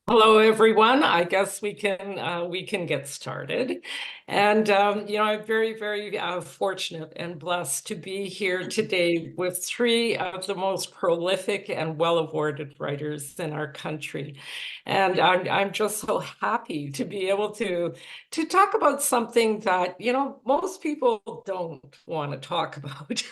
Hello, everyone. I guess we can get started. And I'm very fortunate and blessed to be here today with three of the most prolific and well-awarded writers in our country. And I'm just so happy to be able to talk about something that most people don't want to talk about.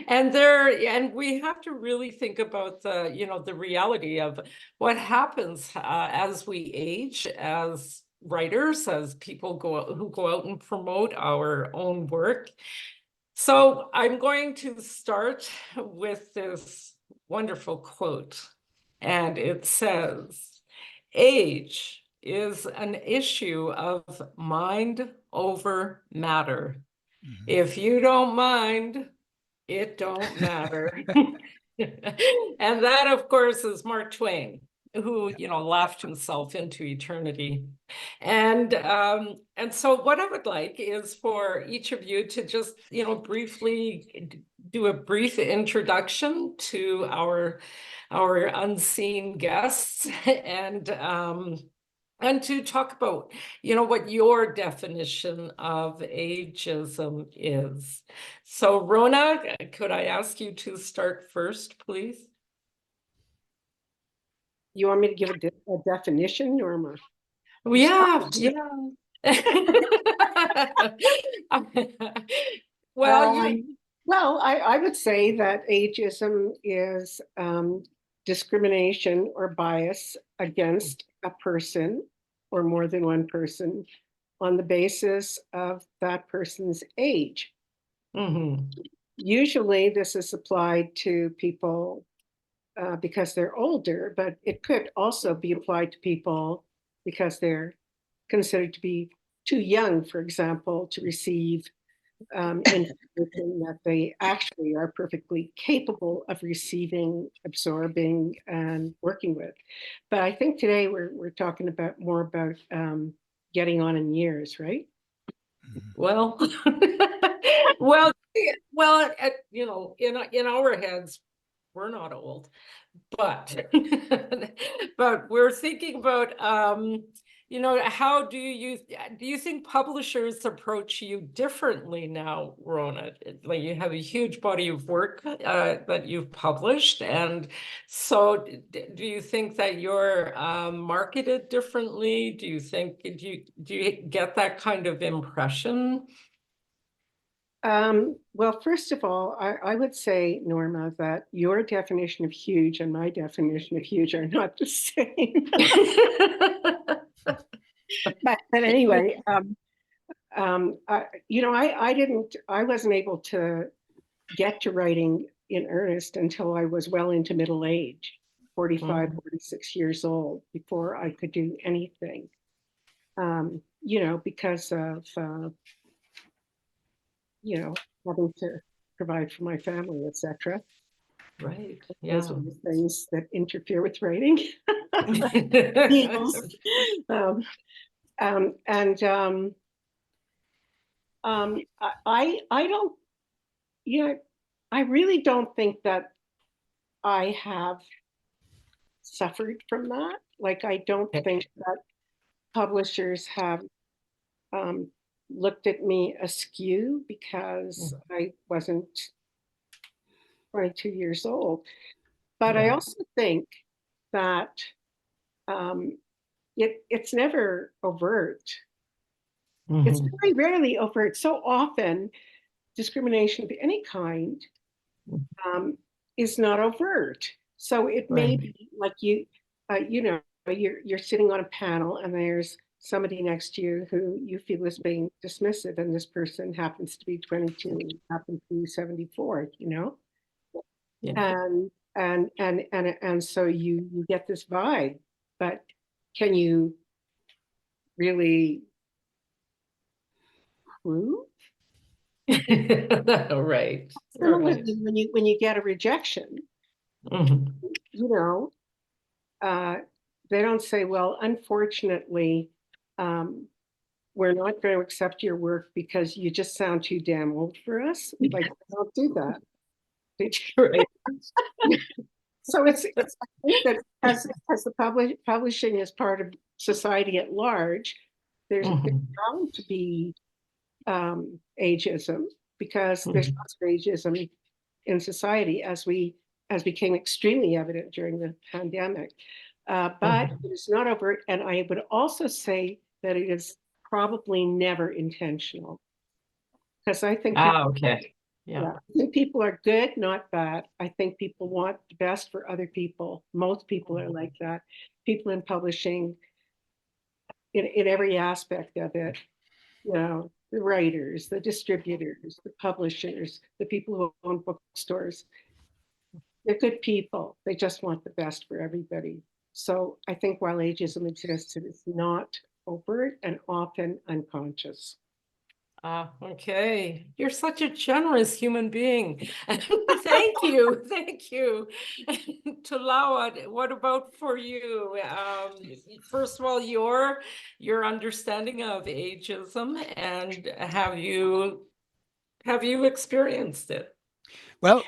And we have to really think about the reality of what happens as we age, as writers, as people who go out and promote our own work. So I'm going to start with this wonderful quote, and it says, "Age is an issue of mind over matter. If you don't mind, it don't matter." And that, of course, is Mark Twain, who, laughed himself into eternity. And so what I would like is for each of you to just, briefly do a brief introduction to our unseen guests and to talk about, what your definition of ageism is. So, Rona, could I ask you to start first, please? You want me to give a definition, Norma? Yeah. Well, Well, I would say that ageism is discrimination or bias against a person or more than one person on the basis of that person's age. Usually this is applied to people because they're older, but it could also be applied to people because considered to be too young, for example, to receive information that they actually are perfectly capable of receiving, absorbing, and working with. But I think today we're talking more about getting on in years, right? Well, in our heads, we're not old, but but we're thinking about how do you think publishers approach you differently now, Rona? Like, you have a huge body of work that you've published, and so do you think that you're marketed differently? Do you get that kind of impression? Well, first of all, I would say, Norma, that your definition of huge and my definition of huge are not the same. but anyway, I wasn't able to get to writing in earnest until I was well into middle age, 45, 46 years old, before I could do anything, because of having to provide for my family, etc. Right. Yeah. Those are the things that interfere with writing. I don't, I really don't think that I have suffered from that. Like, I don't think that publishers have looked at me askew because I wasn't 22 years old. But I also think that it's never overt. It's very rarely overt. So often, discrimination of any kind is not overt. So it may be like you're sitting on a panel and there's somebody next to you who you feel is being dismissive, and this person happens to be 22, happens to be 74, and so you get this vibe, but can you really prove? Right. Similarly, when you get a rejection, they don't say, well, unfortunately, we're not going to accept your work because you just sound too damn old for us. Like, don't do that. So it's I think that as the publishing is part of society at large, there's bound to be ageism, because there's lots of ageism in society, as became extremely evident during the pandemic. But it is not overt, and I would also say that it is probably never intentional, because I think people, Okay. Yeah. yeah, I think people are good, not bad. I think people want the best for other people. Most people are like that. People in publishing, in every aspect of it, you know, the writers, the distributors, the publishers, the people who own bookstores, they're good people. They just want the best for everybody. So I think while ageism exists, it is not overt and often unconscious. Okay. You're such a generous human being. Thank you. Thank you. Talawa, what about for you? First of all, your understanding of ageism, and have you experienced it? Well,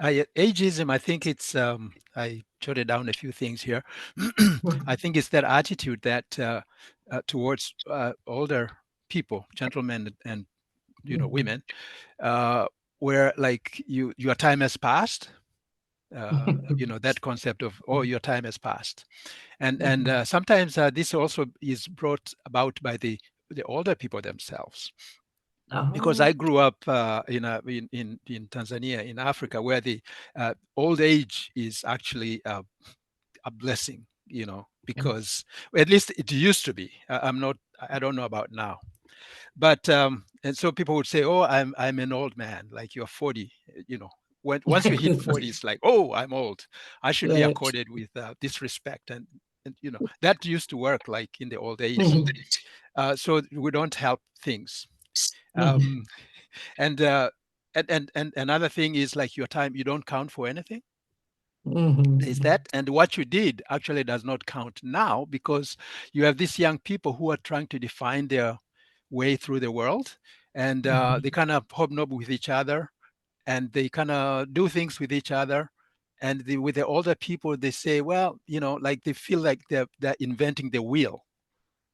ageism, I think it's, I jotted down a few things here. I think it's that attitude that towards older people, gentlemen and women, where like your time has passed. That concept of, oh, your time has passed, and sometimes this also is brought about by the older people themselves. Because I grew up in Tanzania, in Africa, where the old age is actually a blessing, because at least it used to be. I don't know about now, but and so people would say, "Oh, I'm an old man, like you're 40." Once you hit 40, it's like, "Oh, I'm old. I should be Right. accorded with this respect," and that used to work like in the old days. So we don't help things. Um, and another thing is like your time, you don't count for anything. There's that. And what you did actually does not count now, because you have these young people who are trying to define their way through the world, and they kind of hobnob with each other, and they kind of do things with each other. And with the older people, they say, well, like they feel like they're inventing the wheel,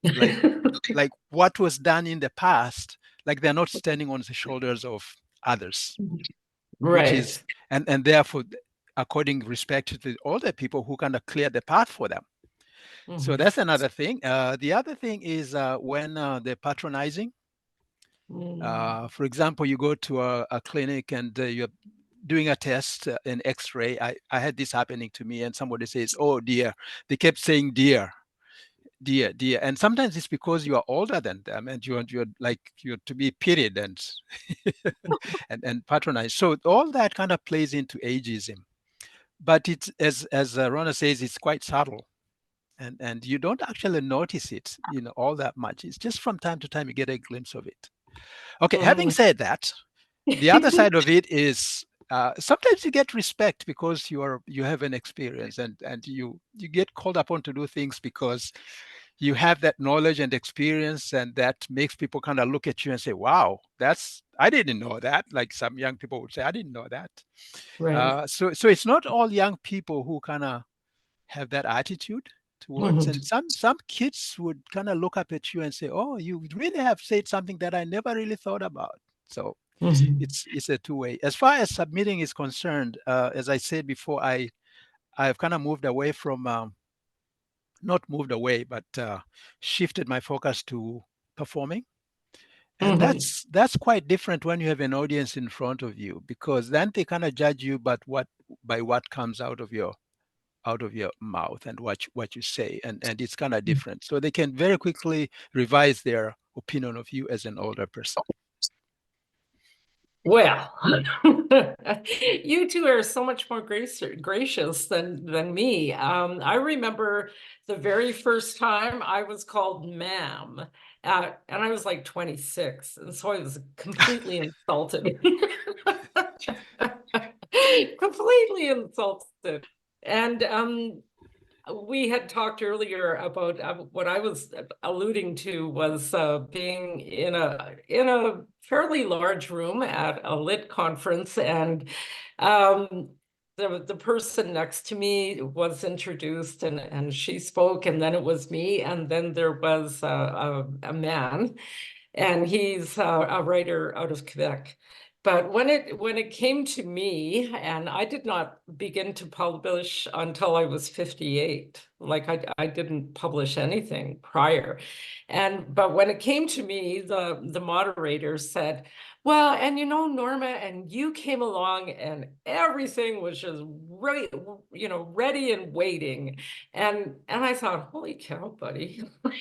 like like what was done in the past, like they're not standing on the shoulders of others, which is, Right. and therefore according respect to the older people who kind of clear the path for them. So that's another thing. The other thing is when they're patronizing. For example, you go to a clinic and you're doing a test, an x-ray. I had this happening to me, and somebody says, oh dear. They kept saying dear, dear, dear. And sometimes it's because you are older than them, and you're to be pitied and and patronized. So all that kind of plays into ageism. But it's, as Rona says, it's quite subtle, and you don't actually notice it, all that much. It's just from time to time you get a glimpse of it. Okay, having said that, the other side of it is sometimes you get respect because you have an experience, and you get called upon to do things because you have that knowledge and experience, and that makes people kind of look at you and say, wow, I didn't know that. Like some young people would say, I didn't know that. Right. So it's not all young people who kind of have that attitude towards, and some kids would kind of look up at you and say, oh, you really have said something that I never really thought about. So it's a two-way. As far as submitting is concerned, as I said before, I've kind of moved away from not moved away, but shifted my focus to performing. And that's quite different when you have an audience in front of you, because then they kind of judge you by what comes out of your mouth and what you say, and it's kind of different. So they can very quickly revise their opinion of you as an older person. Well, you two are so much more gracious than me. I remember the very first time I was called ma'am, and I was like 26, and so I was completely insulted. Completely insulted. And we had talked earlier about what I was alluding to was being in a fairly large room at a lit conference, and the person next to me was introduced and she spoke, and then it was me, and then there was a man, and he's a writer out of Quebec. But when it came to me, and I did not begin to publish until I was 58. Like I didn't publish anything prior. But when it came to me, the moderator said, well, and you know, Norma, and you came along and everything was just right, you know, ready and waiting. And I thought, holy cow, buddy, what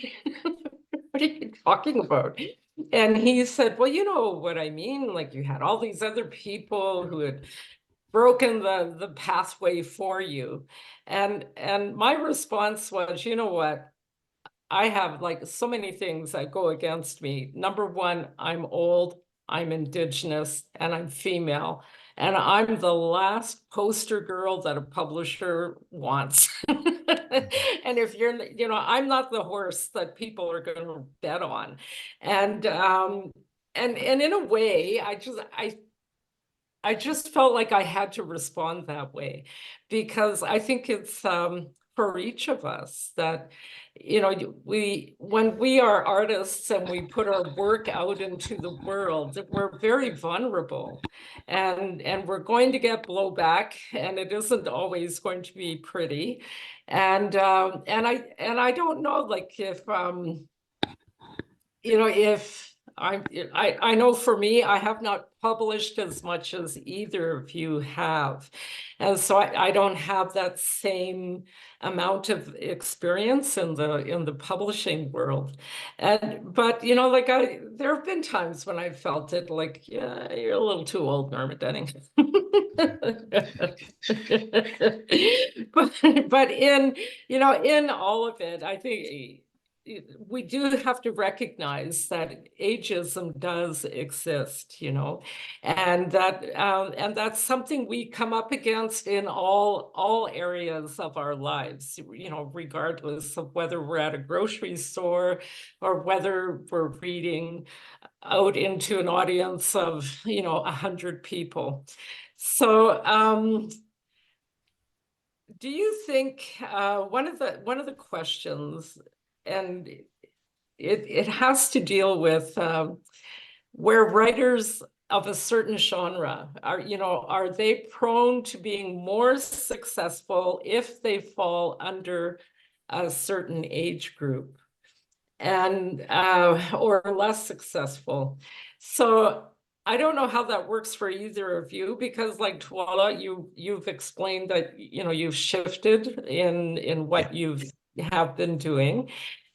are you talking about? And he said, well, you know what I mean? Like you had all these other people who had broken the pathway for you. And my response was, you know what? I have like so many things that go against me. Number one, I'm old, I'm Indigenous, and I'm female. And I'm the last poster girl that a publisher wants. And if you're, you know, I'm not the horse that people are going to bet on. And in a way, I just felt like I had to respond that way, because I think it's for each of us that, you know, when we are artists and we put our work out into the world, we're very vulnerable, and we're going to get blowback, and it isn't always going to be pretty, and I don't know, like if you know, if I know for me, I have not published as much as either of you have. And so I don't have that same amount of experience in the publishing world. But you know, like there have been times when I felt it like, yeah, you're a little too old, Norma Dunning. But in, you know, in all of it, I think we do have to recognize that ageism does exist, you know, and that's something we come up against in all areas of our lives, you know, regardless of whether we're at a grocery store or whether we're reading out into an audience of, you know, 100 people. So do you think one of the questions, and it has to deal with where writers of a certain genre are, you know, are they prone to being more successful if they fall under a certain age group, and or less successful? So I don't know how that works for either of you, because like Tuala, you've explained that, you know, you've shifted in what you have been doing.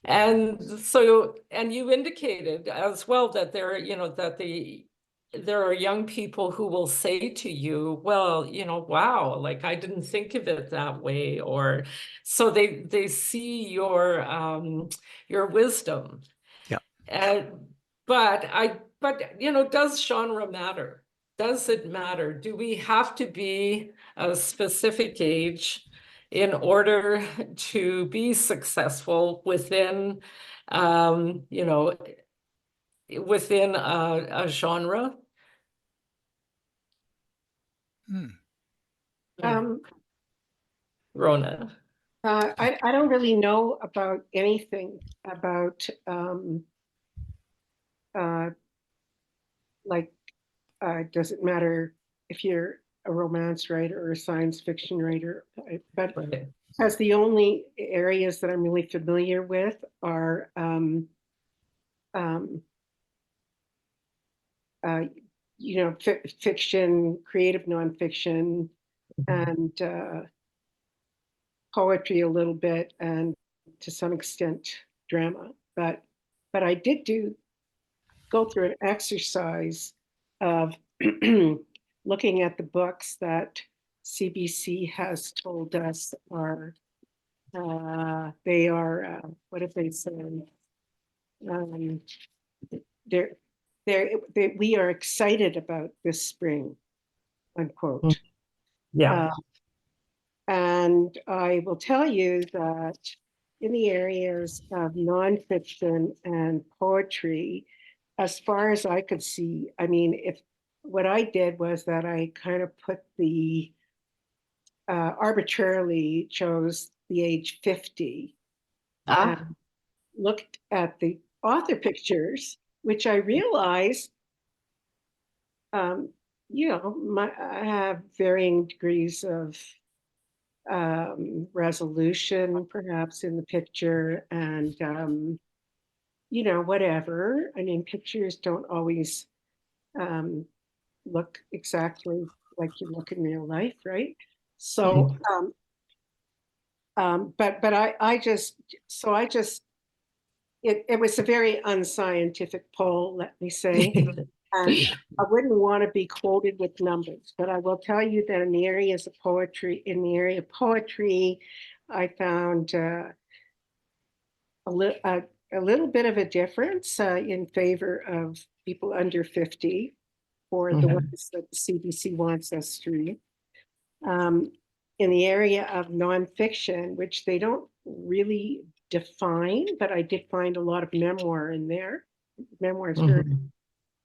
And so, and you indicated as well that there, you know, that there are young people who will say to you, well, you know, wow, like I didn't think of it that way, or so they see your wisdom. Yeah. But you know, does genre matter? Does it matter? Do we have to be a specific age in order to be successful within, you know, within a genre? Rona. I don't really know about anything about like does it matter if you're a romance writer or a science fiction writer? But Right. as the only areas that I'm really familiar with are you know, fiction, creative nonfiction, and poetry a little bit, and to some extent drama. But I did go through an exercise of looking at the books that CBC has told us are they are what have they said? We are excited about this spring, unquote. Yeah. And I will tell you that in the areas of nonfiction and poetry, as far as I could see, I mean, if what I did was that I kind of put the arbitrarily chose the age 50 Ah, and looked at the author pictures, which I realized, you know, I have varying degrees of resolution, perhaps, in the picture, and you know, whatever. I mean, pictures don't always look exactly like you look in real life, right? So, but I just, it was a very unscientific poll, let me say. And I wouldn't want to be quoted with numbers, but I will tell you that in the area of poetry, I found a little bit of a difference in favor of people under 50 for the ones that the CBC wants us to read. In the area of nonfiction, which they don't really define, but I did find a lot of memoir in there. Memoir is very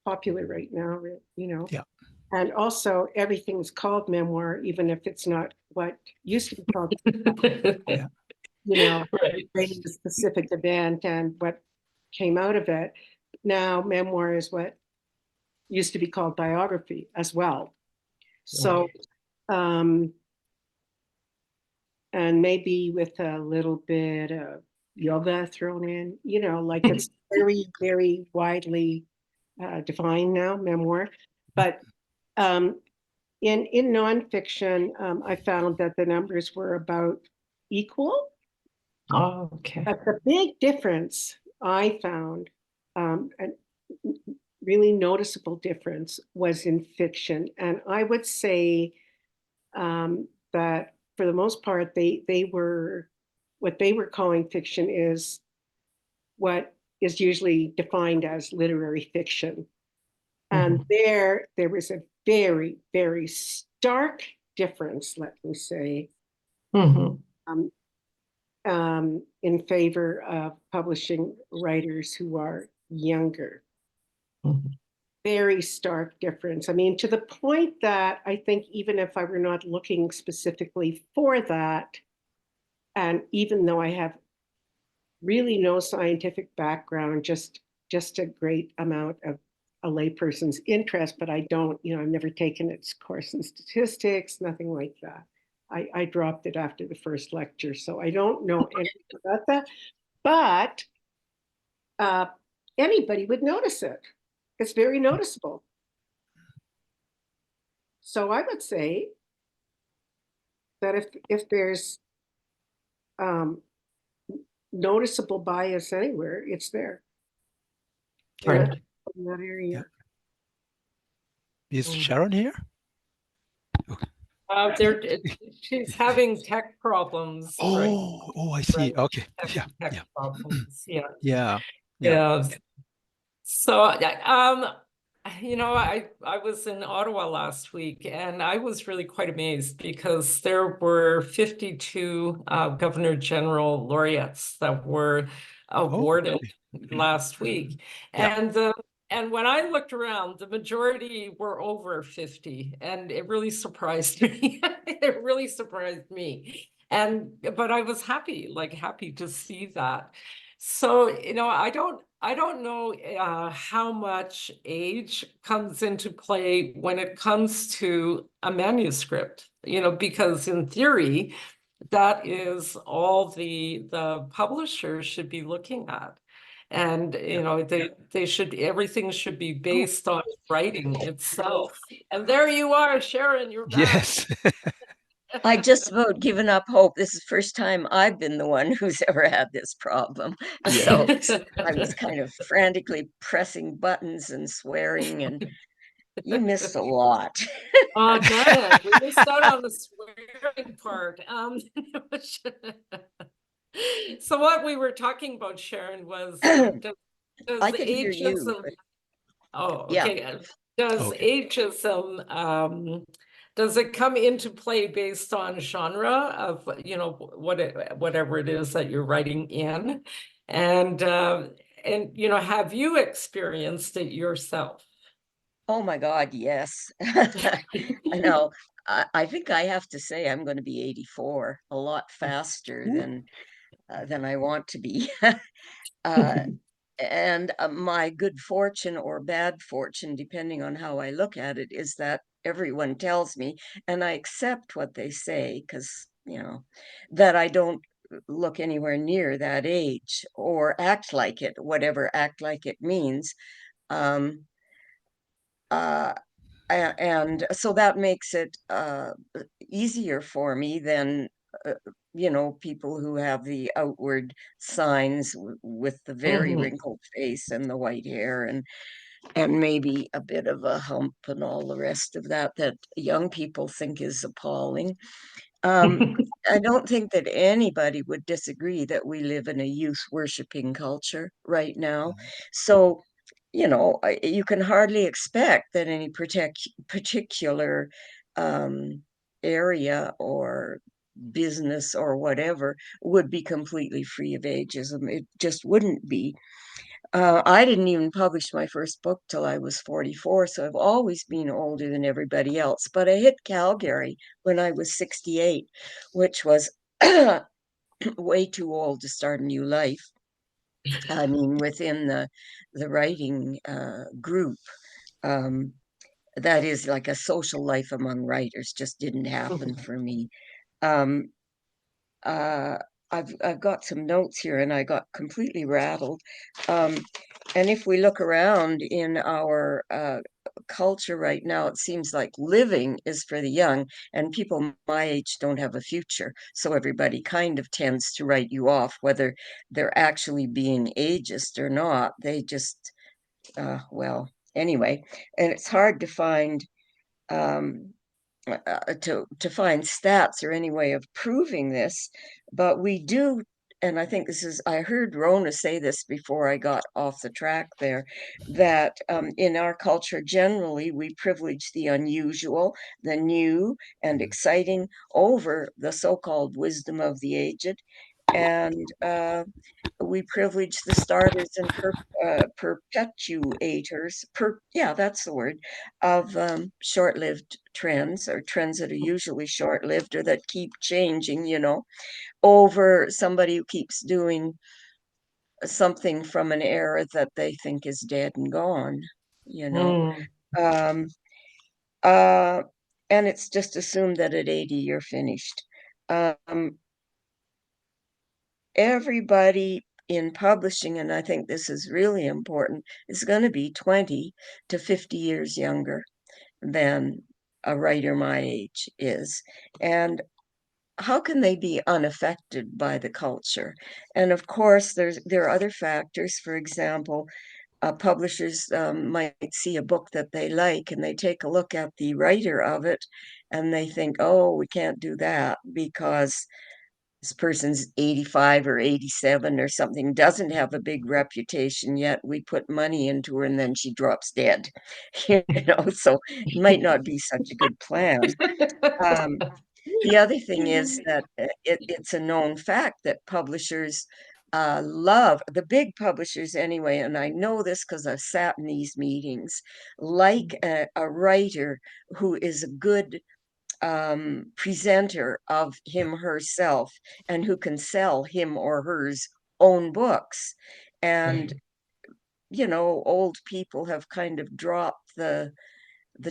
popular right now, you know. Yeah. And also everything's called memoir, even if it's not what used to be called, Yeah. you know, right. rating a specific event and what came out of it. Now memoir is what used to be called biography as well. So, and maybe with a little bit of yoga thrown in, you know, like it's very, very widely defined now, memoir. But in nonfiction, I found that the numbers were about equal. Oh, okay. But the big difference I found, and really noticeable difference, was in fiction. And I would say that for the most part, they were, what they were calling fiction is what is usually defined as literary fiction. And there was a very, very stark difference, let me say, in favor of publishing writers who are younger. Very stark difference. I mean, to the point that I think even if I were not looking specifically for that, and even though I have really no scientific background, just a great amount of a layperson's interest, but I don't, you know, I've never taken its course in statistics, nothing like that. I dropped it after the first lecture, so I don't know anything about that. But anybody would notice it. It's very noticeable. So I would say that if there's noticeable bias anywhere, it's there. Right. In that area. Is Sharon here? She's having tech problems. Right? Oh, I see. Right. Okay. Yeah. Tech Yeah. problems. Yeah. Yeah. Yeah. So, you know, I was in Ottawa last week, and I was really quite amazed because there were 52 Governor General laureates that were awarded last week, and when I looked around, the majority were over 50, and it really surprised me. It really surprised me, but I was happy to see that. So, you know, I don't know how much age comes into play when it comes to a manuscript, you know, because in theory, that is all the publisher should be looking at. And, you know, everything should be based on writing itself. And there you are, Sharon, you're back. Yes. I just about given up hope. This is the first time I've been the one who's ever had this problem. So I was kind of frantically pressing buttons and swearing, and you missed a lot. Oh, darn it. We missed out on the swearing part. So what we were talking about, Sharon, was does I could hear you. ageism, oh, Yeah. okay. Does Okay. ageism, does it come into play based on genre of, you know, whatever it is that you're writing in? And you know, have you experienced it yourself? Oh my God, yes. I know. I think I have to say I'm going to be 84 a lot faster than I want to be. Uh, and my good fortune or bad fortune, depending on how I look at it, is that everyone tells me, and I accept what they say, because, that I don't look anywhere near that age or act like it, whatever act like it means. Um, uh, and so that makes it easier for me than people who have the outward signs with the very wrinkled face and the white hair and maybe a bit of a hump and all the rest of that young people think is appalling. I don't think that anybody would disagree that we live in a youth worshiping culture right now. So, you can hardly expect that any particular area or business or whatever would be completely free of ageism. It just wouldn't be. I didn't even publish my first book till I was 44, so I've always been older than everybody else. But I hit Calgary when I was 68, which was way too old to start a new life. I mean, within the writing group, um, that is like a social life among writers just didn't happen for me. Um, uh, I've got some notes here, and I got completely rattled. And if we look around in our culture right now, it seems like living is for the young, and people my age don't have a future. So everybody kind of tends to write you off, whether they're actually being ageist or not. They just, well, anyway, and it's hard to find. To find stats or any way of proving this, but we do, and I think I heard Rona say this before I got off the track there, that in our culture generally we privilege the unusual, the new and exciting over the so-called wisdom of the aged, and we privilege the starters and perpetuators, yeah, that's the word, of short-lived trends, or trends that are usually short-lived or that keep changing, over somebody who keeps doing something from an era that they think is dead and gone, you know. Um, uh, and it's just assumed that at 80 you're finished. Everybody in publishing, and I think this is really important, is going to be 20 to 50 years younger than a writer my age is. And how can they be unaffected by the culture? And of course, there are other factors. For example, publishers might see a book that they like, and they take a look at the writer of it, and they think, oh, we can't do that because this person's 85 or 87 or something, doesn't have a big reputation yet. We put money into her and then she drops dead. So it might not be such a good plan. The other thing is that it's a known fact that publishers love, the big publishers anyway, and I know this because I've sat in these meetings, like a writer who is a good presenter of him herself and who can sell him or hers own books. And old people have kind of dropped the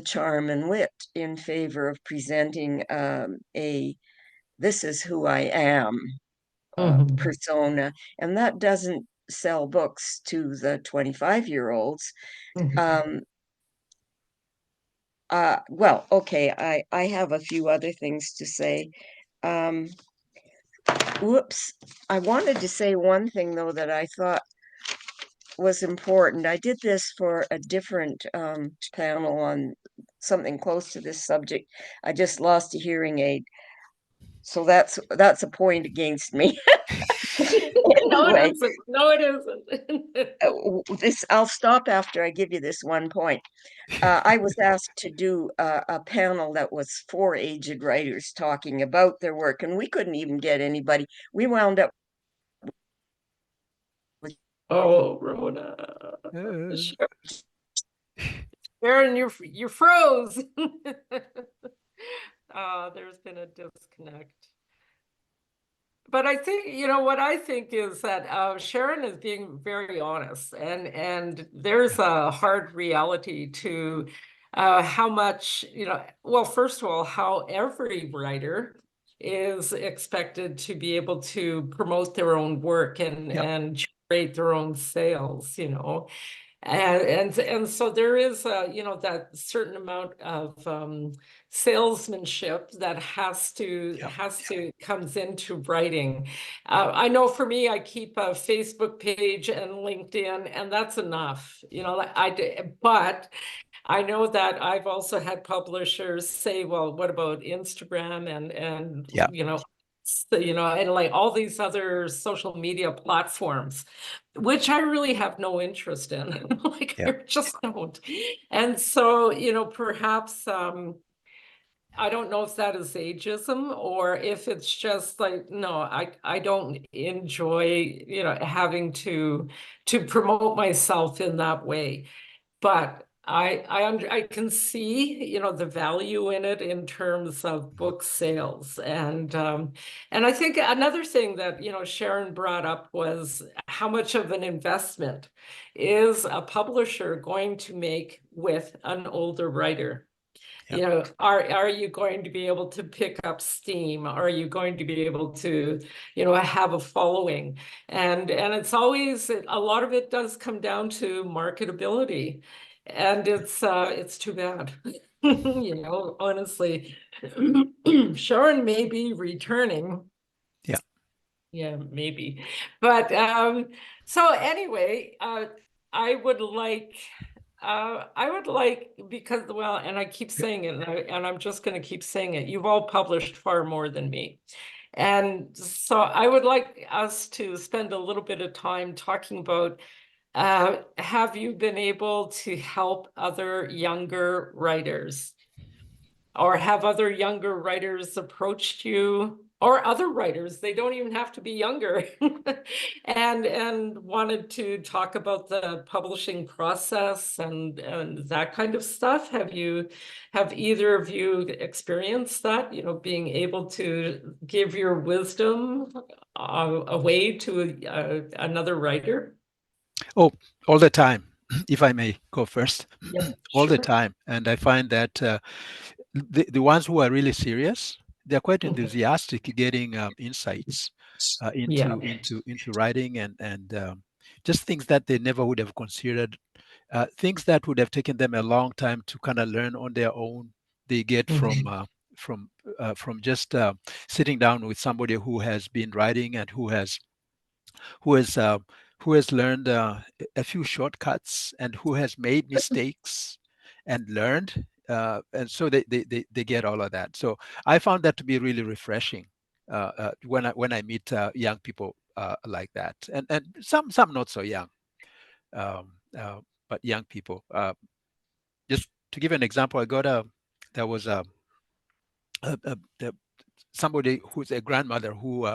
charm and wit in favor of presenting a this is who I am persona, and that doesn't sell books to the 25-year-olds. Well, okay, I have a few other things to say. Whoops. I wanted to say one thing, though, that I thought was important. I did this for a different panel on something close to this subject. I just lost a hearing aid. So that's a point against me. Anyway, No, it isn't. I'll stop after I give you this one point. I was asked to do a panel that was 4 aged writers talking about their work, and we couldn't even get anybody. We wound up with Oh, Rhoda. Uh, Sure. Aaron, you're froze. There's been a disconnect. But I think, what I think is that Sharon is being very honest, and there's a hard reality to how much, well, first of all, how every writer is expected to be able to promote their own work and generate their own sales, and so there is that certain amount of salesmanship that comes into writing. I know for me, I keep a Facebook page and LinkedIn, and that's enough. But I know that I've also had publishers say, well, what about Instagram and and like all these other social media platforms, which I really have no interest in. I just don't. And so, perhaps I don't know if that is ageism or if it's just like, no, I don't enjoy, having to promote myself in that way. But I can see, the value in it in terms of book sales. And I think another thing that, Sharon brought up was how much of an investment is a publisher going to make with an older writer? Are you going to be able to pick up steam? Are you going to be able to, have a following? And it's always, a lot of it does come down to marketability. And it's too bad. Honestly. Sharon may be returning. Yeah, maybe. But so anyway, I would like because, well, and I keep saying it, and I'm just going to keep saying it, you've all published far more than me. And so I would like us to spend a little bit of time talking about, have you been able to help other younger writers? Or have other younger writers approached you, or other writers, they don't even have to be younger, and wanted to talk about the publishing process and that kind of stuff? Have either of you experienced that, being able to give your wisdom away to another writer? Oh, all the time, if I may go first. Yeah, all the sure. time. And I find that the ones who are really serious, they're quite enthusiastic getting insights into writing and just things that they never would have considered, things that would have taken them a long time to kind of learn on their own. They get from just sitting down with somebody who has been writing and who has learned a few shortcuts and who has made mistakes and learned, and so they get all of that. So I found that to be really refreshing when I meet young people like that, and some not so young, but young people. Just to give an example, there was somebody who's a grandmother who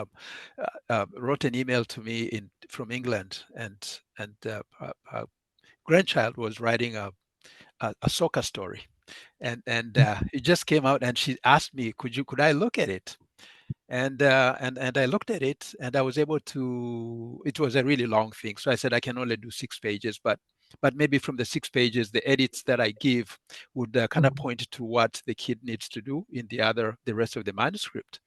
wrote an email to me from England, and her grandchild was writing a soccer story, and it just came out, and she asked me, could I look at it? And I looked at it, and I was able to. It was a really long thing, so I said I can only do 6 pages, but maybe from the 6 pages, the edits that I give would kind of point to what the kid needs to do in the rest of the manuscript.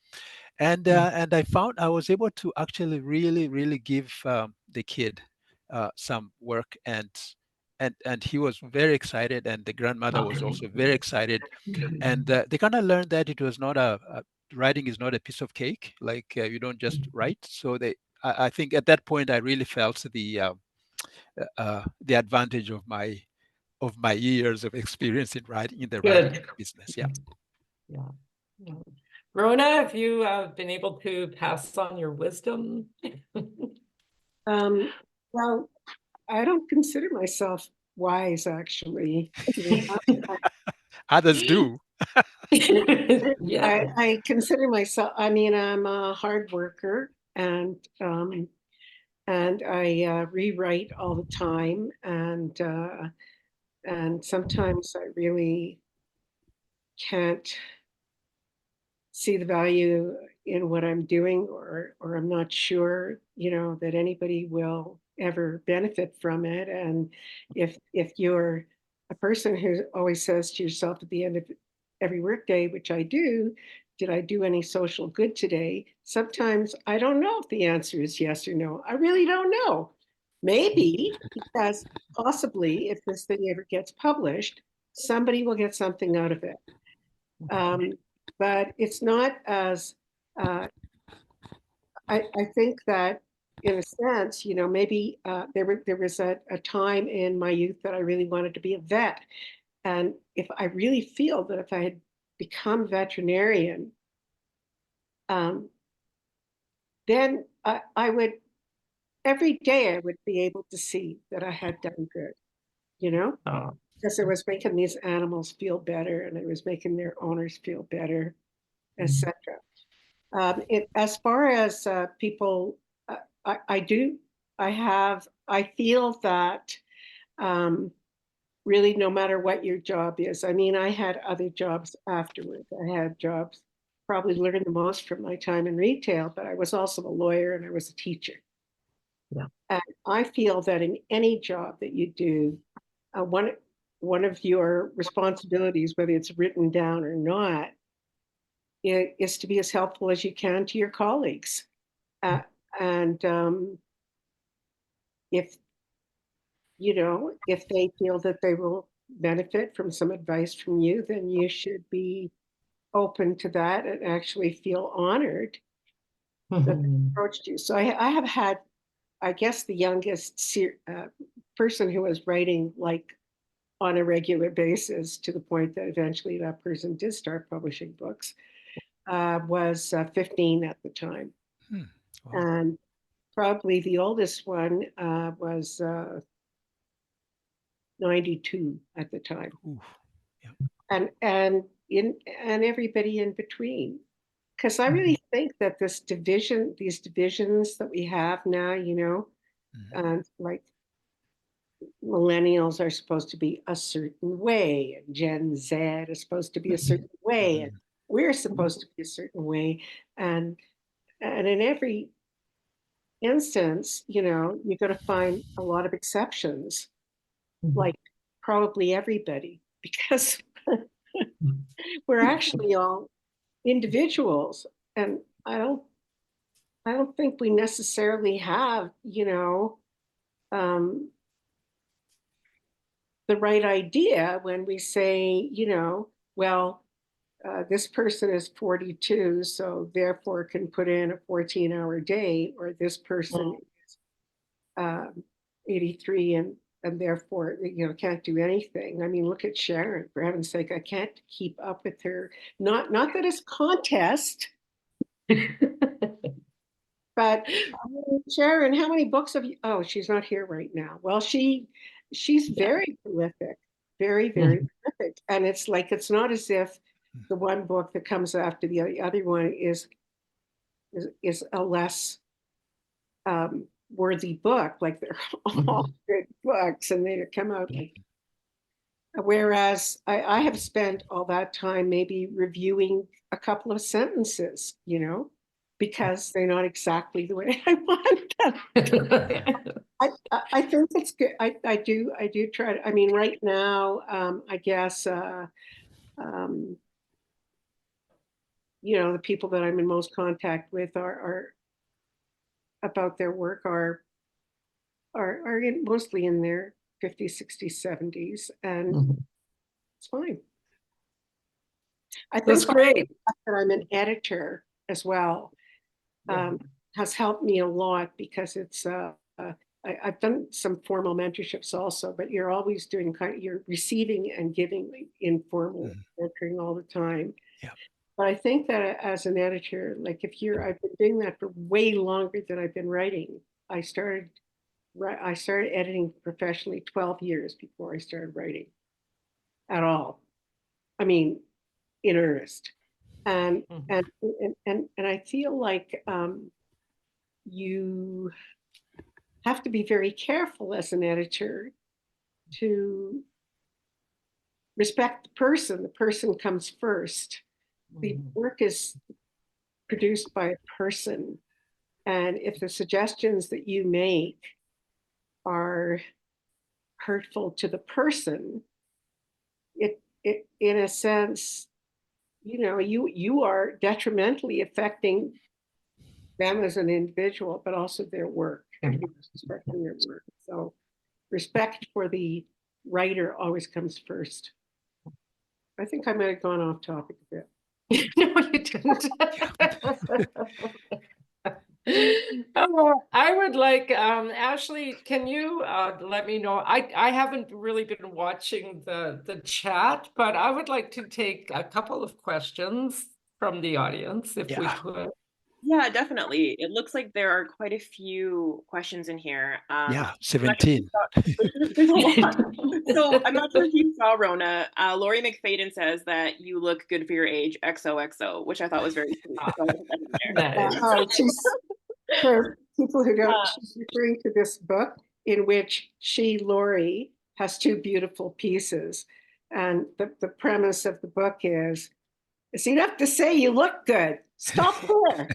And I found I was able to actually really give the kid some work, and he was very excited, and the grandmother was also very excited, and they kind of learned that it was not writing is not a piece of cake, like you don't just write. So I think at that point I really felt the advantage of my years of experience in writing, in the writing business. Yeah. Rona, have you been able to pass on your wisdom? Well, I don't consider myself wise, actually. Others do. Yeah. I consider myself, I'm a hard worker, and I rewrite all the time, and And sometimes I really can't see the value in what I'm doing, or I'm not sure, that anybody will ever benefit from it. And if you're a person who always says to yourself at the end of every workday, which I do, did I do any social good today? Sometimes I don't know if the answer is yes or no. I really don't know. Maybe because possibly if this thing ever gets published, somebody will get something out of it. But it's not as, I think that in a sense, maybe there was a time in my youth that I really wanted to be a vet. And if I really feel that if I had become veterinarian, then I would, every day I would be able to see that I had done good, because I was making these animals feel better and I was making their owners feel better, etc. As far as people, I feel that really no matter what your job is, I mean, I had other jobs afterwards. I had jobs, probably learned the most from my time in retail, but I was also a lawyer and I was a teacher. Yeah. And I feel that in any job that you do, one of your responsibilities, whether it's written down or not, is to be as helpful as you can to your colleagues. And if they feel that they will benefit from some advice from you, then you should be open to that and actually feel honored that they approached you. So I have had, I guess, the youngest person who was writing like on a regular basis, to the point that eventually that person did start publishing books, was 15 at the time. Wow. And probably the oldest one was 92 at the time. Oof. Yeah. And everybody in between. Because I really think that these divisions that we have now, like millennials are supposed to be a certain way, and Gen Z is supposed to be a certain way, and we're supposed to be a certain way. And in every instance, you're going to find a lot of exceptions, like probably everybody, because we're actually all individuals. And I don't think we necessarily have, the right idea when we say, well, this person is 42, so therefore can put in a 14-hour day, or this person is 83 and therefore, can't do anything. I mean, look at Sharon, for heaven's sake. I can't keep up with her. Not that it's contest, but Sharon, how many books have you? Oh, she's not here right now. Well, she's very prolific, very, very prolific. And it's like, it's not as if the one book that comes after the other one is a less worthy book. Like, they're all good books and they come out like, whereas I have spent all that time maybe reviewing a couple of sentences, because they're not exactly the way I want them. I think it's good. I do try to, I mean, right now, I guess, the people that I'm in most contact with are about their work are mostly in their 50s, 60s, 70s, and it's fine. I think That's great. that I'm an editor as well has helped me a lot, because it's I've done some formal mentorships also, but you're always doing you're receiving and giving informal mentoring all the time. Yeah. But I think that as an editor, like I've been doing that for way longer than I've been writing. I started editing professionally 12 years before I started writing at all. I mean, in earnest. And I feel like you have to be very careful as an editor to respect the person comes first. The work is produced by a person. And if the suggestions that you make are hurtful to the person, it in a sense, you are detrimentally affecting them as an individual, but also their work, respecting their work. So respect for the writer always comes first. I think I might have gone off topic a bit. No, you didn't. I would like, Ashley, can you let me know? I haven't really been watching the chat, but I would like to take a couple of questions from the audience if we could. Yeah, definitely. It looks like there are quite a few questions in here. Yeah, 17. There's a lot. So I'm not sure if you saw, Rona. Lori McFadden says that you look good for your age, XOXO, which I thought was very sweet. So I'll put that in there. For people who don't, she's referring to this book in which Lori, has two beautiful pieces. And the premise of the book is, it's enough to say you look good. Stop there.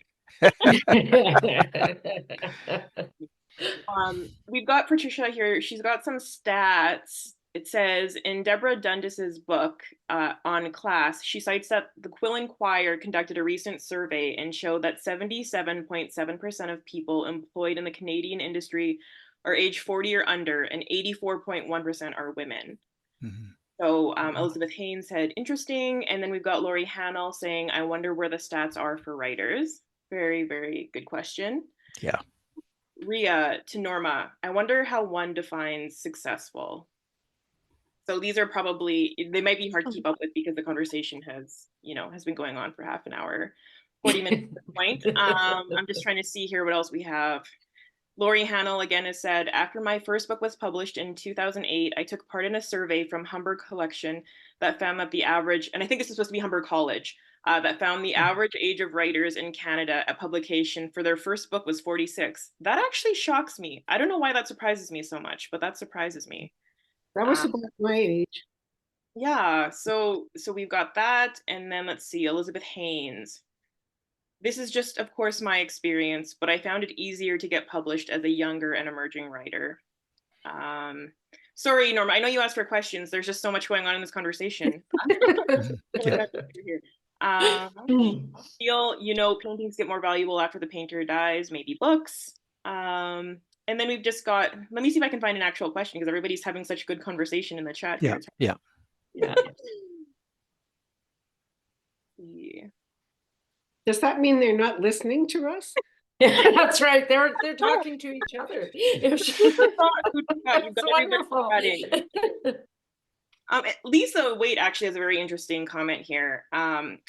We've got Patricia here. She's got some stats. It says in Deborah Dundas's book on class, she cites that the Quillen Choir conducted a recent survey and showed that 77.7% of people employed in the Canadian industry are age 40 or under, and 84.1% are women. Mm-hmm. So Elizabeth Haynes said, interesting. And then we've got Lori Hannell saying, I wonder where the stats are for writers. Very, very good question. Yeah. Ria, to Norma, I wonder how one defines successful. So these are probably, they might be hard to keep up with because the conversation has been going on for half an hour, 40 minutes at this point. I'm just trying to see here what else we have. Lori Hannell again has said, after my first book was published in 2008, I took part in a survey from Humber Collection that found that the average, and I think this is supposed to be Humber College, that found the average age of writers in Canada at publication for their first book was 46. That actually shocks me. I don't know why that surprises me so much, but that surprises me. That was about my age. Yeah, so we've got that, and then let's see, Elizabeth Haynes. This is just, of course, my experience, but I found it easier to get published as a younger and emerging writer. Sorry, Norma, I know you asked for questions. There's just so much going on in this conversation. Paintings get more valuable after the painter dies, maybe books. And then we've just got, let me see if I can find an actual question because everybody's having such good conversation in the chat. Yeah, here. yeah. Yeah. Does that mean they're not listening to us? That's right. They're talking to each other. That's wonderful. Lisa Waite actually has a very interesting comment here.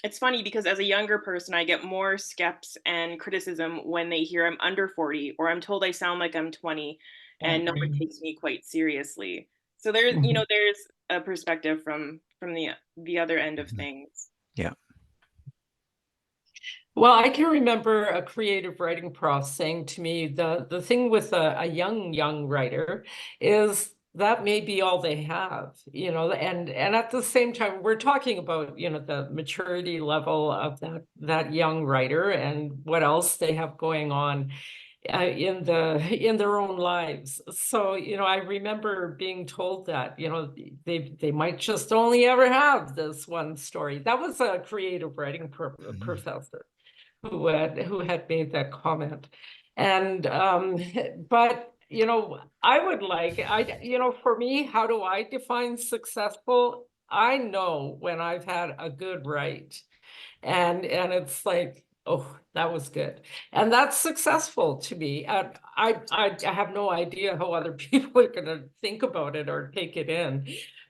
It's funny because as a younger person, I get more skeps and criticism when they hear I'm under 40 or I'm told I sound like I'm 20 and no one takes me quite seriously. So there's, there's a perspective from the other end of things. Yeah. Well, I can remember a creative writing prof saying to me, the thing with a young writer is that may be all they have, and at the same time, we're talking about, the maturity level of that young writer and what else they have going on in their own lives. So, I remember being told that, they might just only ever have this one story. That was a creative writing professor who had made that comment. And but I would like, for me, how do I define successful? I know when I've had a good write and it's like, oh, that was good. And that's successful to me. I have no idea how other people are going to think about it or take it in.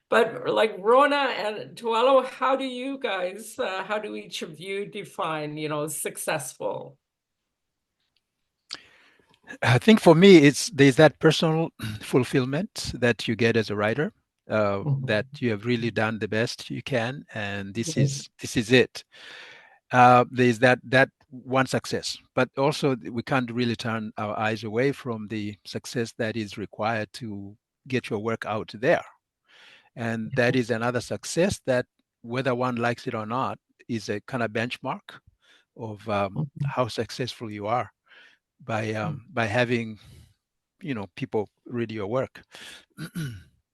But like Rona and Tualo, how do you guys, how do each of you define, successful? I think for me, there's that personal fulfillment that you get as a writer, that you have really done the best you can, and this is it. There's that one success, but also we can't really turn our eyes away from the success that is required to get your work out there. And that is another success that, whether one likes it or not, is a kind of benchmark of how successful you are by having, people read your work.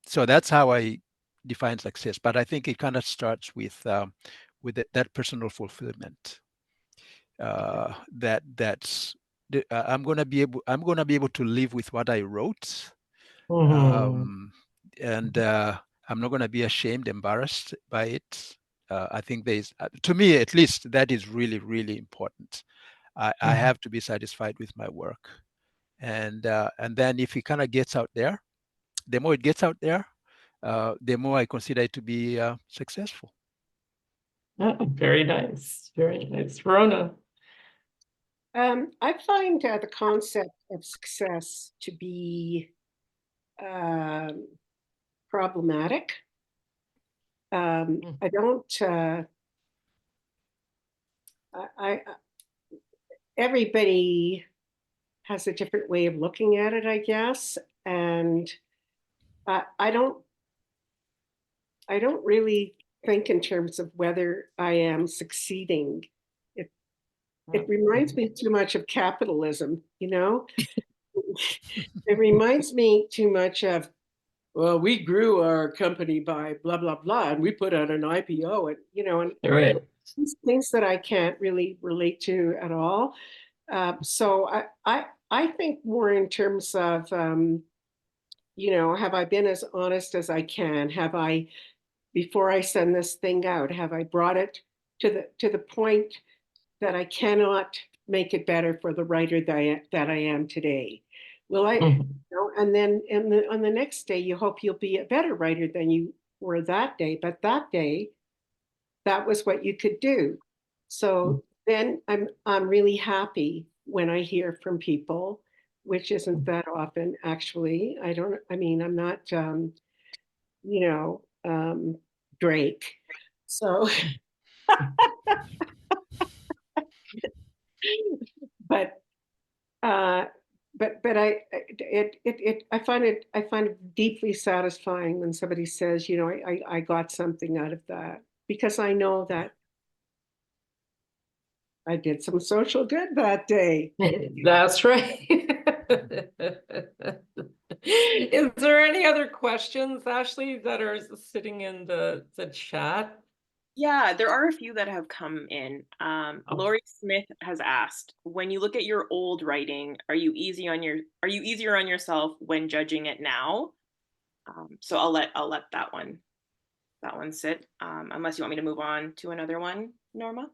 So that's how I define success. But I think it kind of starts with that personal fulfillment. I'm gonna be able to live with what I wrote, and I'm not gonna be ashamed, embarrassed by it. I think to me at least, that is really, really important. I have to be satisfied with my work, and then if it kind of gets out there, the more it gets out there, the more I consider it to be successful. Very nice, very nice. Rona. I find the concept of success to be problematic. I don't. Everybody has a different way of looking at it, I guess, and I don't really think in terms of whether I am succeeding. It reminds me too much of capitalism, It reminds me too much of, well, we grew our company by blah, blah, blah, and we put out an IPO, and, Right. these things that I can't really relate to at all. So I think more in terms of, have I been as honest as I can? Have I, before I send this thing out, have I brought it to the point that I cannot make it better for the writer that I am today? Will I, and then on the next day, you hope you'll be a better writer than you were that day. But that day, that was what you could do. So then I'm really happy when I hear from people, which isn't that often, actually. I'm not, Drake. So, but I find it deeply satisfying when somebody says, I got something out of that, because I know that I did some social good that day. That's right. Is there any other questions, Ashley, that are sitting in the chat? Yeah, there are a few that have come in. Lori Smith has asked, when you look at your old writing, are you easier on yourself when judging it now? So I'll let that one sit. Unless you want me to move on to another one, Norma.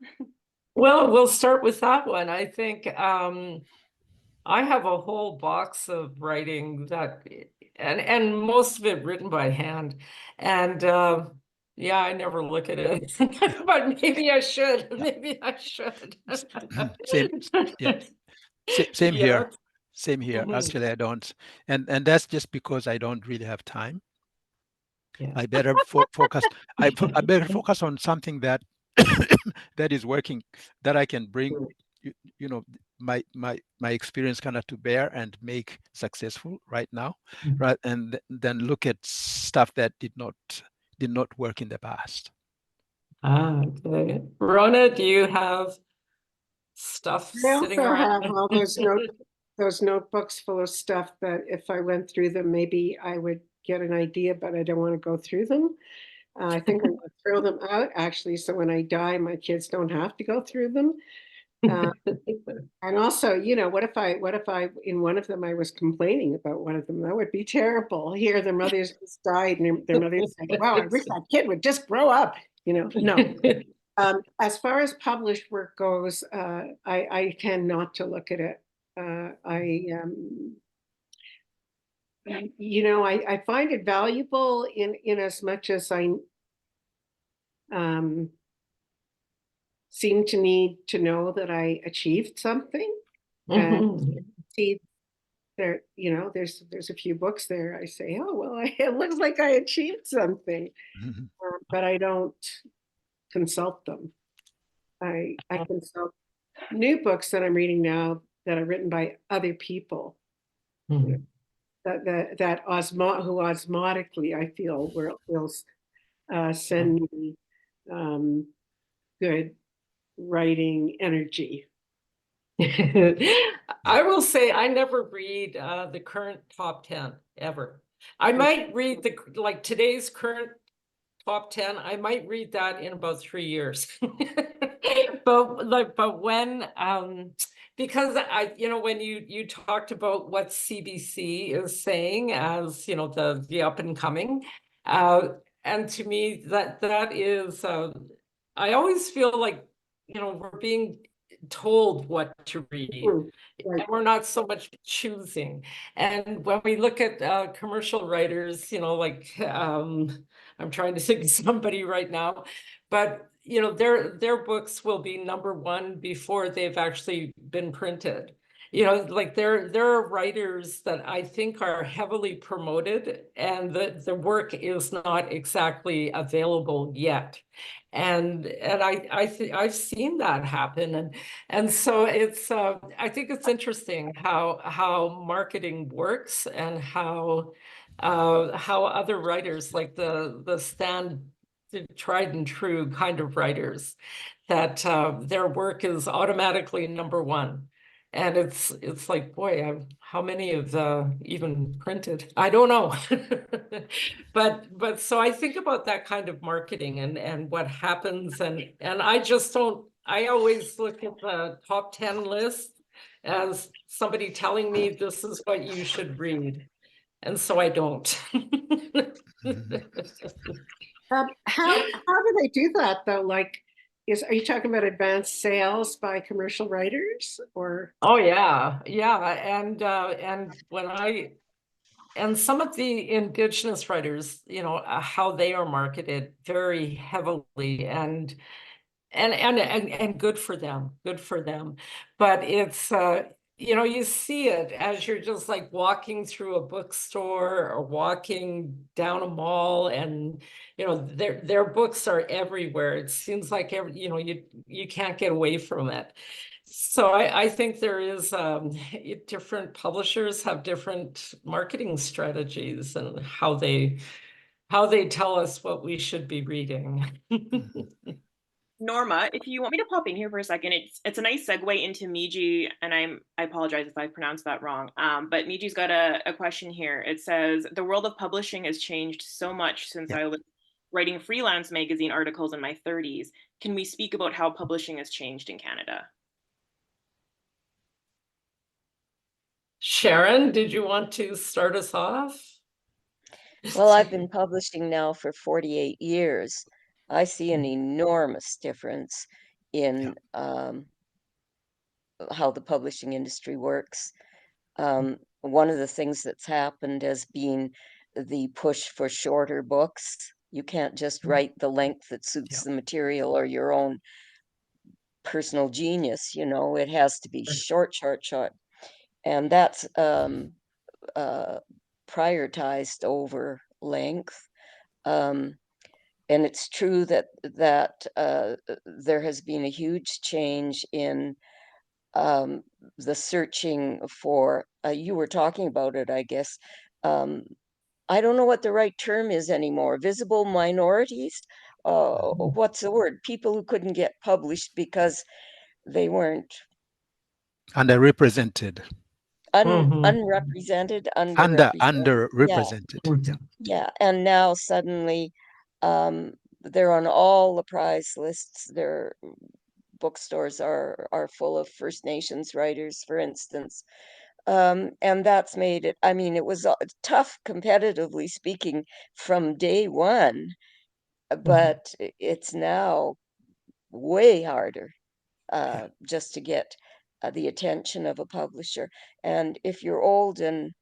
Well, we'll start with that one. I think I have a whole box of writing that, and most of it written by hand, and yeah, I never look at it, but maybe I should. Maybe I should. Same here. Yeah. Same here. Actually, I don't, and that's just because I don't really have time. Yeah. I better focus. I better focus on something that that is working, that I can bring, my experience kind of to bear and make successful right now, right? And then look at stuff that did not work in the past. Okay. Rona, do you have stuff I sitting also around? have all those notebooks full of stuff that if I went through them, maybe I would get an idea, but I don't want to go through them. I think I'm going to throw them out, actually, so when I die, my kids don't have to go through them. And also, what if I in one of them I was complaining about one of them? That would be terrible. Here, their mothers just died, and their mothers said, "Wow, I wish that kid would just grow up." No. As far as published work goes, I tend not to look at it. I find it valuable in as much as I seem to need to know that I achieved something. And see there, there's a few books there. I say, oh well, it looks like I achieved something, but I don't consult them. I consult new books that I'm reading now that are written by other people. who osmotically I feel will send me good writing energy. I will say I never read the current top 10 ever. I might read like today's current top 10. I might read that in about 3 years. But when because when you talked about what CBC is saying as the up and coming, and to me that is I always feel like we're being told what to read. Right. And we're not so much choosing. And when we look at commercial writers, like I'm trying to think of somebody right now, but their books will be #1 before they've actually been printed. Like there are writers that I think are heavily promoted and the work is not exactly available yet. And I've seen that happen. And so it's I think it's interesting how marketing works and how other writers like the tried and true kind of writers that their work is automatically #1. And it's like, boy, how many of even printed? I don't know. But so I think about that kind of marketing and what happens and I just don't. I always look at the top 10 list as somebody telling me this is what you should read. And so I don't. How do they do that though? Like, are you talking about advanced sales by commercial writers or? Oh yeah, and and some of the Indigenous writers, how they are marketed very heavily and good for them, but it's you see it as you're just like walking through a bookstore or walking down a mall and their books are everywhere. It seems like you can't get away from it. So I think there is different publishers have different marketing strategies and how they tell us what we should be reading. Norma, if you want me to pop in here for a second, it's a nice segue into Miji, and I apologize if I pronounced that wrong. But Miji's got a question here. It says, the world of publishing has changed so much since I was writing freelance magazine articles in my 30s. Can we speak about how publishing has changed in Canada? Sharon, did you want to start us off? Well, I've been publishing now for 48 years. I see an enormous difference in how the publishing industry works. One of the things that's happened has been the push for shorter books. You can't just write the length that suits the material or your own personal genius, it has to be short. And that's prioritized over length. And it's true that there has been a huge change in the searching for, you were talking about it, I guess. I don't know what the right term is anymore. Visible minorities? What's the word? People who couldn't get published because they weren't underrepresented. Unrepresented, Underrepresented. Yeah. And now suddenly they're on all the prize lists. Their bookstores are full of First Nations writers, for instance. And that's made it, it was tough, competitively speaking, from day one, but it's now way harder just to get the attention of a publisher. And if you're old and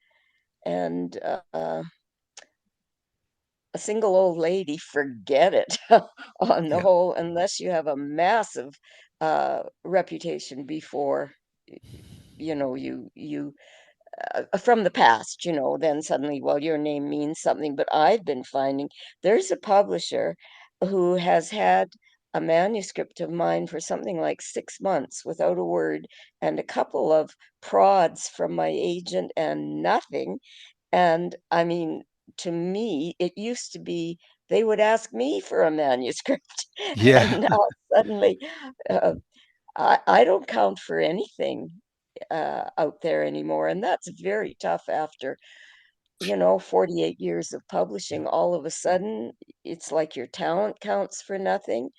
a single old lady, forget it on the whole, unless you have a massive reputation before, you from the past, then suddenly, well, your name means something. But I've been finding there's a publisher who has had a manuscript of mine for something like 6 months without a word, and a couple of prods from my agent and nothing. And I mean, to me, it used to be they would ask me for a manuscript, Yeah. and now suddenly uh, I don't count for anything out there anymore, and that's very tough after 48 years of publishing. All of a sudden, it's like your talent counts for nothing.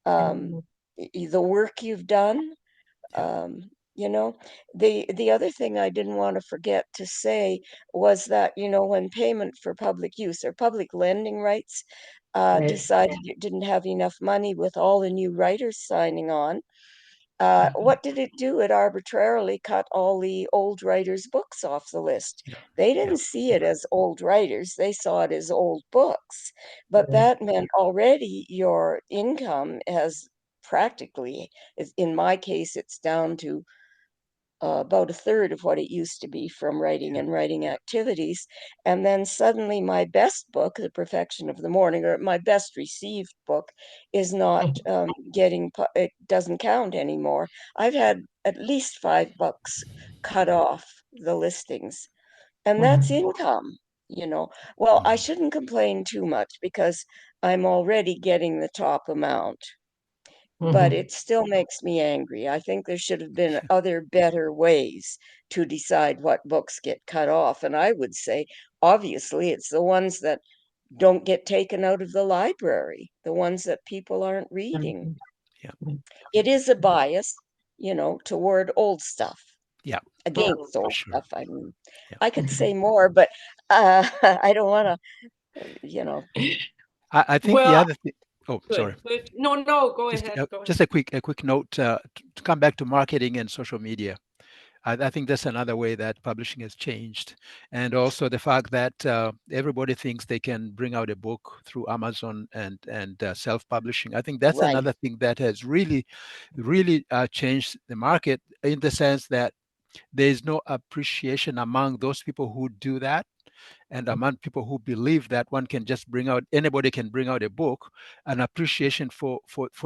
Um, the work you've done. Um, you know, the other thing I didn't want to forget to say was that, when payment for public use or public lending rights Right. decided it didn't have enough money with all the new writers signing on, what did it do? It arbitrarily cut all the old writers' books off the list. Yeah. They Yeah. didn't see it as old writers, they saw it as old books. But Right. that meant already your income has practically, in my case, it's down to about a third of what it used to be from writing and writing activities. And then suddenly my best book, The Perfection of the Morning, or my best received book, is not it doesn't count anymore. I've had at least 5 books cut off the listings, and that's income, Well, I shouldn't complain too much because I'm already getting the top amount, but it still makes me angry. I think there should have been other better ways to decide what books get cut off. And I would say, obviously, it's the ones that don't get taken out of the library, the ones that people aren't reading. Yeah. It is a bias, toward old stuff, Yeah. against For old sure. stuff. I mean, Yeah. I could say more, but I don't want to, I think the Well, other thing. Oh, sorry. good. No, go Just ahead. Go just ahead. a quick note to come back to marketing and social media. I think that's another way that publishing has changed, and also the fact that everybody thinks they can bring out a book through Amazon and self-publishing. I think that's right. another thing that has really changed the market, in the sense that there is no appreciation among those people who do that, and among people who believe that anybody can bring out a book, an appreciation for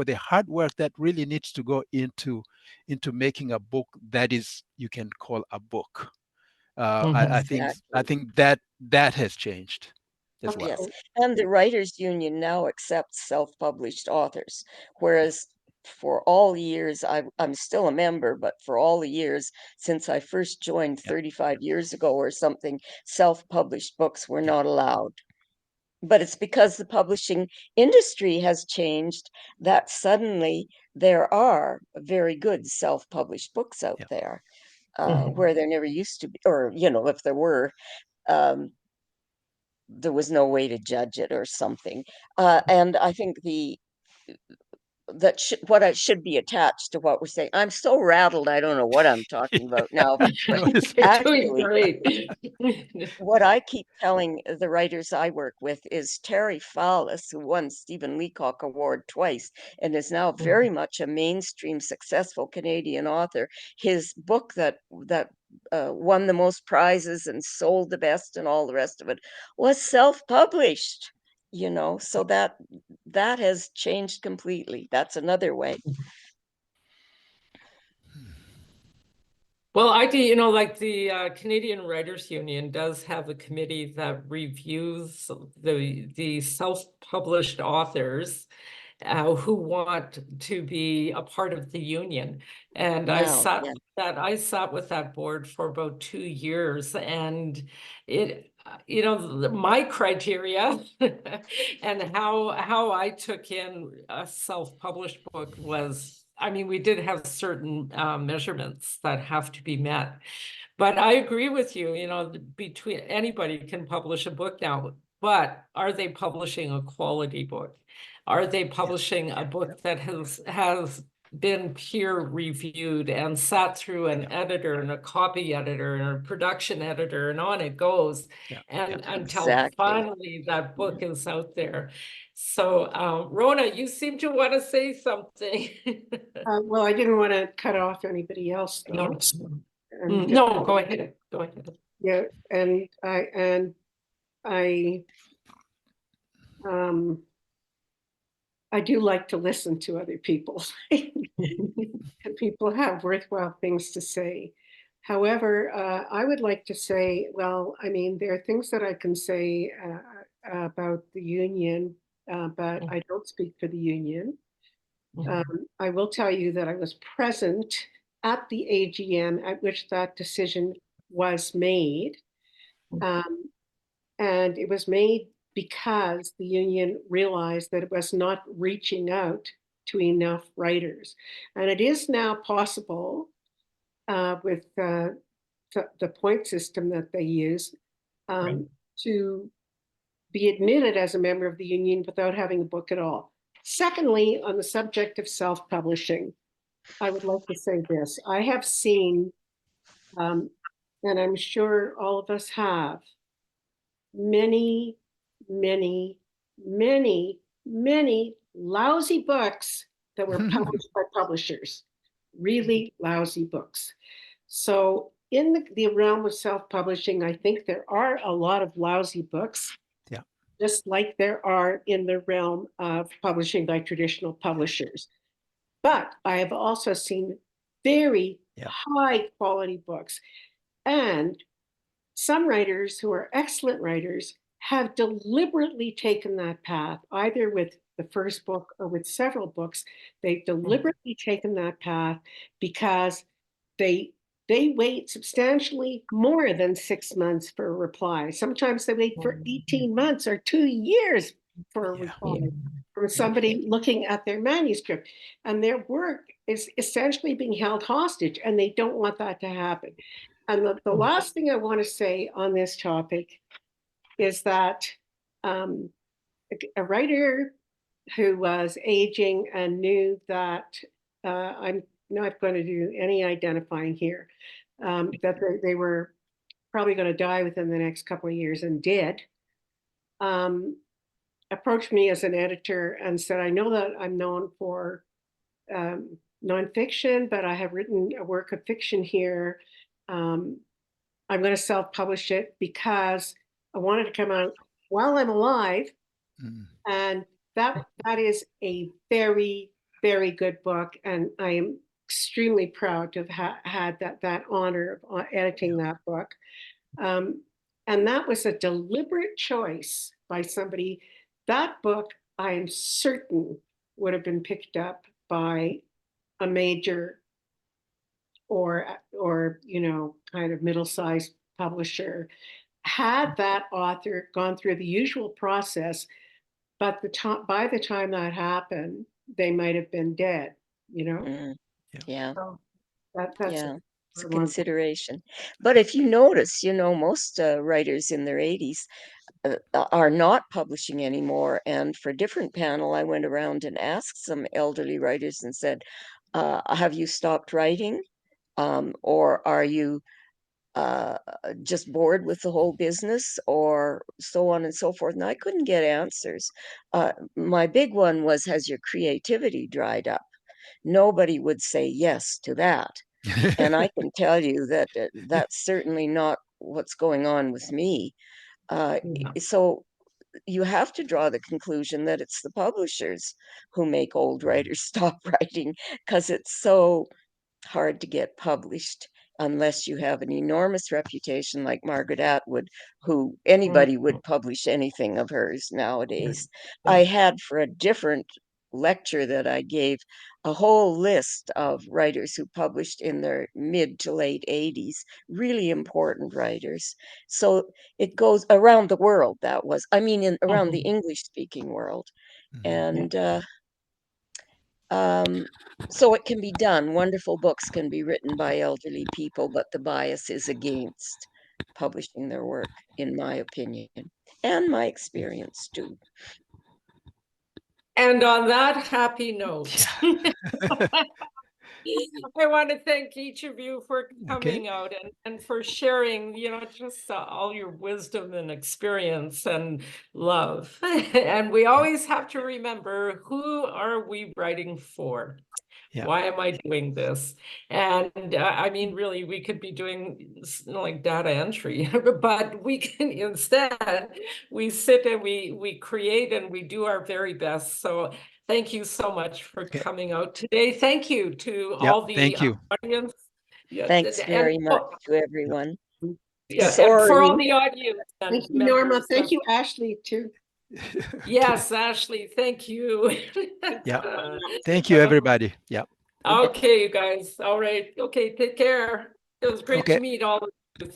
the hard work that really needs to go into making a book that is you can call a book. I Exactly. think that has changed as Okay. well. Yes, and the Writers Union now accepts self-published authors, whereas for all the years I'm still a member, but for all the years since I first joined Yeah, 35 years ago or something, self-published books were yeah, not allowed. But it's because the publishing industry has changed that suddenly there are very good self-published books out yeah, there, where there never used to be, or if there were. Um, there was no way to judge it or something. And I think what I should be attached to what we're saying. I'm so rattled, I don't know what I'm talking about now. But No, it's You're doing actually, great. what I keep telling the writers I work with is Terry Fallis, who won Stephen Leacock Award twice and is now very much a mainstream successful Canadian author. His book that won the most prizes and sold the best and all the rest of it was self-published. So that has changed completely. That's another way. Well, I do, like the Canadian Writers Union does have a committee that reviews the self-published authors who want to be a part of the union. And Wow, yeah. I sat with that board for about 2 years, and my criteria and how I took in a self-published book was, I mean, we did have certain measurements that have to be met. But I agree with you, between anybody can publish a book now, but are they publishing a quality book? Are they publishing a book that has been peer reviewed and sat through an editor and a copy editor and a production editor, and on it goes, yeah, and yeah. until Exactly. finally that book is out there. So Rona, you seem to want to say something. Well, I didn't want to cut off anybody else No, though. And no, go ahead. Go ahead. yeah, and I do like to listen to other people. And people have worthwhile things to say. However, I would like to say, well, I mean, there are things that I can say about the union, but I don't speak for the union. I will tell you that I was present at the AGM at which that decision was made. And it was made because the union realized that it was not reaching out to enough writers. And it is now possible with the point system that they use to be admitted as a member of the union without having a book at all. Secondly, on the subject of self-publishing, I would like to say this. I have seen, and I'm sure all of us have, many, many, many, many lousy books that were published by publishers, really lousy books. So in the realm of self-publishing, I think there are a lot of lousy books, just like there are in the realm of publishing by traditional publishers. But I have also seen very high quality books. And some writers who are excellent writers have deliberately taken that path, either with the first book or with several books. They've deliberately taken that path because they wait substantially more than 6 months for a reply. Sometimes they wait for 18 months or 2 years for a reply from somebody looking at their manuscript. And their work is essentially being held hostage, and they don't want that to happen. And the last thing I want to say on this topic is that a writer who was aging and knew that I'm not going to do any identifying here, that they were probably going to die within the next couple of years and did, approached me as an editor and said, I know that I'm known for nonfiction, but I have written a work of fiction here. I'm going to self-publish it because I wanted to come out while I'm alive. And that is a very, very good book. And I am extremely proud to have had that honor of editing that book. And that was a deliberate choice by somebody. That book, I am certain, would have been picked up by a major or kind of middle-sized publisher, had that author gone through the usual process, but by the time that happened, they might have been dead, So that's it's a consideration. But if you notice, most writers in their 80s are not publishing anymore. And for a different panel, I went around and asked some elderly writers and said, have you stopped writing? Or are you just bored with the whole business, or so on and so forth? And I couldn't get answers. My big one was, has your creativity dried up? Nobody would say yes to that. And I can tell you that that's certainly not what's going on with me. So you have to draw the conclusion that it's the publishers who make old writers stop writing, because it's so hard to get published unless you have an enormous reputation like Margaret Atwood, who anybody would publish anything of hers nowadays. I had, for a different lecture that I gave, a whole list of writers who published in their mid to late 80s, really important writers. So it goes around the world. That was, around the English speaking world. And so it can be done. Wonderful books can be written by elderly people, but the bias is against publishing their work, in my opinion, and my experience too. And on that happy note, I want to thank each of you for coming out and for sharing, just all your wisdom and experience and love. And we always have to remember, who are we writing for? Why am I doing this? And really, we could be doing like data entry, but we can instead, we sit and we create and we do our very best. So thank you so much for coming out today. Thank you to all the audience Yeah, Thanks very much to everyone. Yeah, and Sorry. for all the audience. And Thank you, Norma. members Thank of- you, Ashley, too. Yes, Ashley, thank you. Yeah. Thank you, everybody. Yeah. Okay, you guys. All right. Okay, take care. It was great Okay. to meet all of you.